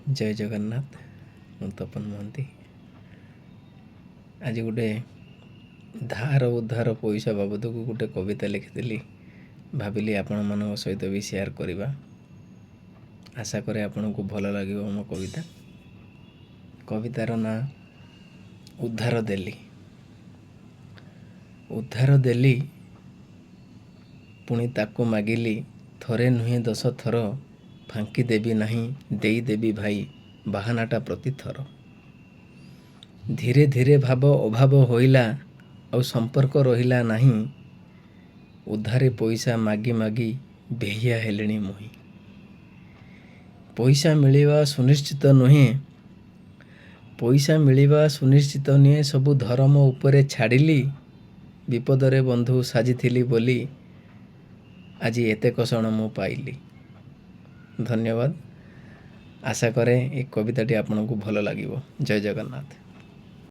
जय जगन्नाथ। ମୁଁ ତପନ ମହାନ୍ତି। ଆଜି ଗୋଟେ ଧାର ଉଦ୍ଧାର ପଇସା ବାବଦକୁ ଗୋଟେ କବିତା ଲେଖିଥିଲି। ଭାବିଲି ଆପଣମାନଙ୍କ ସହିତ ବି ସେୟାର କରିବା। ଆଶା କରେ ଆପଣଙ୍କୁ ଭଲ ଲାଗିବ ମୋ କବିତା। କବିତାର ନାଁ ଉଦ୍ଧାର ଦେଲି। ଉଦ୍ଧାର ଦେଲି ପୁଣି ତାକୁ ମାଗିଲି, ଥରେ ନୁହେଁ 10 ଥର। ଫାଙ୍କି ଦେବି ନାହିଁ, ଦେଇଦେବି ଭାଇ ବାହାନାଟା ପ୍ରତିଥର। ଧୀରେ ଧୀରେ ଭାବ ଅଭାବ ହୋଇଲା, ଆଉ ସମ୍ପର୍କ ରହିଲା ନାହିଁ। ଉଦ୍ଧାରେ ପଇସା ମାଗି ମାଗି ବେହିଆ ହେଲିଣି ମୁହିଁ। ପଇସା ମିଳିବା ସୁନିଶ୍ଚିତ ନୁହେଁ, ପଇସା ମିଳିବା ସୁନିଶ୍ଚିତ ନୁହେଁ। ସବୁ ଧରମ ଉପରେ ଛାଡ଼ିଲି। ବିପଦରେ ବନ୍ଧୁ ସାଜିଥିଲି ବୋଲି ଆଜି ଏତେ କଷଣ ମୁଁ ପାଇଲି। ଧନ୍ୟବାଦ। ଆଶା କରେ ଏ କବିତାଟି ଆପଣଙ୍କୁ ଭଲ ଲାଗିବ। ଜୟ ଜଗନ୍ନାଥ।